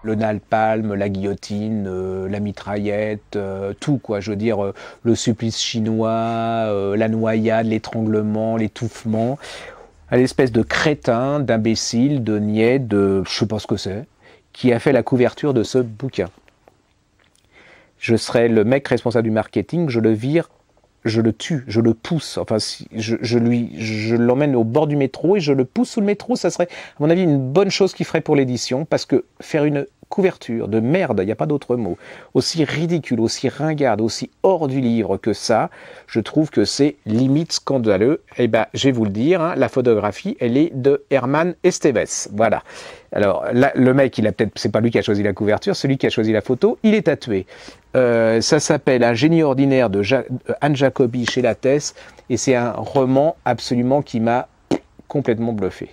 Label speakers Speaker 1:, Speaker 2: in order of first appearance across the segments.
Speaker 1: Le napalm, la guillotine, la mitraillette, tout quoi, je veux dire, le supplice chinois, la noyade, l'étranglement, l'étouffement, à l'espèce de crétin, d'imbécile, de niais, de je sais pas ce que c'est, qui a fait la couverture de ce bouquin. Je serais le mec responsable du marketing, je le vire, je le tue, je le pousse, enfin je l'emmène au bord du métro et je le pousse sous le métro, ça serait à mon avis une bonne chose qu'il ferait pour l'édition, parce que faire une couverture de merde, il n'y a pas d'autre mot, aussi ridicule, aussi ringarde, aussi hors du livre que ça, je trouve que c'est limite scandaleux. Et ben, je vais vous le dire, hein, la photographie, elle est de Herman Esteves. Voilà. Alors, là, le mec, il a peut-être, c'est pas lui qui a choisi la couverture, celui qui a choisi la photo, il est tatoué. Ça s'appelle Un génie ordinaire de Anne Jacobi chez Lattès, et c'est un roman absolument qui m'a complètement bluffé.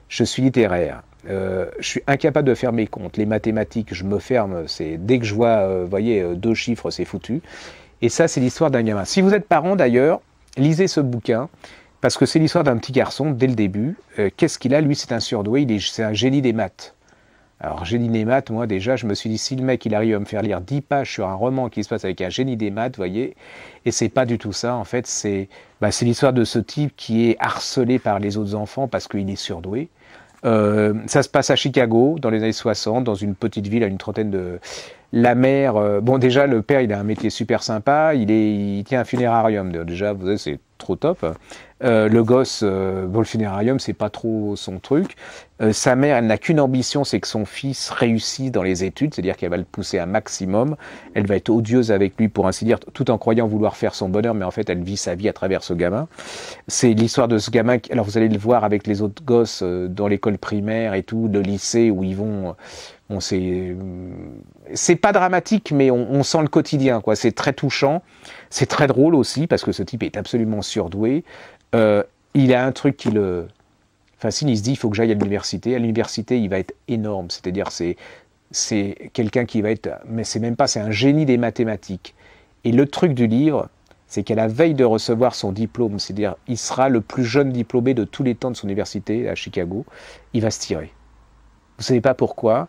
Speaker 1: Je suis littéraire. Je suis incapable de faire mes comptes. Les mathématiques, je me ferme. C'est dès que je vois, voyez, deux chiffres, c'est foutu. Et ça, c'est l'histoire d'un gamin. Si vous êtes parent d'ailleurs, lisez ce bouquin parce que c'est l'histoire d'un petit garçon dès le début. Qu'est-ce qu'il a? Lui, c'est un surdoué. C'est un génie des maths. Alors, génie des maths, moi déjà, je me suis dit, si le mec, il arrive à me faire lire 10 pages sur un roman qui se passe avec un génie des maths, vous voyez, et c'est pas du tout ça, en fait, c'est l'histoire de ce type qui est harcelé par les autres enfants parce qu'il est surdoué. Ça se passe à Chicago, dans les années 60, dans une petite ville à une trentaine de... La mère, bon déjà le père il a un métier super sympa, il tient un funérarium, déjà vous savez, c'est trop top. Le gosse, bon le funérarium c'est pas trop son truc. Sa mère elle n'a qu'une ambition, c'est que son fils réussisse dans les études, c'est-à-dire qu'elle va le pousser un maximum, elle va être odieuse avec lui pour ainsi dire, tout en croyant vouloir faire son bonheur, mais en fait elle vit sa vie à travers ce gamin. C'est l'histoire de ce gamin, alors vous allez le voir avec les autres gosses dans l'école primaire et tout, le lycée où ils vont... Bon, c'est pas dramatique, mais on sent le quotidien, quoi. C'est très touchant, c'est très drôle aussi parce que ce type est absolument surdoué. Il a un truc qui le fascine. Il se dit il faut que j'aille à l'université. À l'université, il va être énorme. C'est-à-dire c'est quelqu'un qui va être, mais c'est même pas, c'est un génie des mathématiques. Et le truc du livre, c'est qu'à la veille de recevoir son diplôme, c'est-à-dire il sera le plus jeune diplômé de tous les temps de son université à Chicago, il va se tirer. Vous savez pas pourquoi.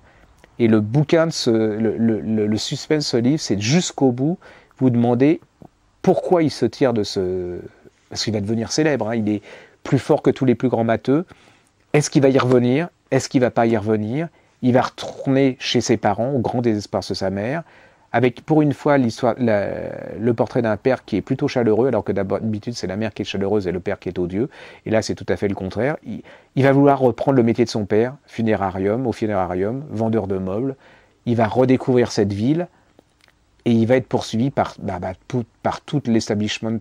Speaker 1: Et le bouquin, le suspense de ce livre, c'est jusqu'au bout, vous demandez pourquoi il se tire de ce... Parce qu'il va devenir célèbre, hein, il est plus fort que tous les plus grands matheux. Est-ce qu'il va y revenir? Est-ce qu'il ne va pas y revenir? Il va retourner chez ses parents, au grand désespoir de sa mère, avec pour une fois le portrait d'un père qui est plutôt chaleureux, alors que d'habitude c'est la mère qui est chaleureuse et le père qui est odieux. Et là c'est tout à fait le contraire. Il va vouloir reprendre le métier de son père, au funérarium, vendeur de meubles. Il va redécouvrir cette ville et il va être poursuivi par tout l'establishment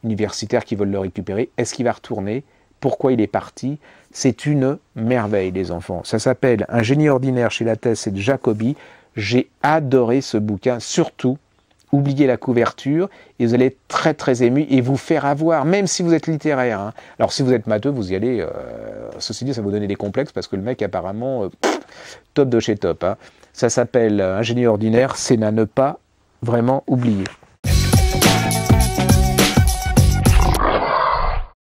Speaker 1: universitaire qui veulent le récupérer. Est-ce qu'il va retourner? Pourquoi il est parti? C'est une merveille, les enfants. Ça s'appelle Un génie ordinaire chez Lattès, c'est de Jacobi. J'ai adoré ce bouquin, surtout, oubliez la couverture, et vous allez être très très ému et vous faire avoir, même si vous êtes littéraire. Hein. Alors si vous êtes matheux, vous y allez, ceci dit, ça va vous donner des complexes, parce que le mec apparemment, top de chez top. Hein. Ça s'appelle Un génie ordinaire, c'est à ne pas vraiment oublier.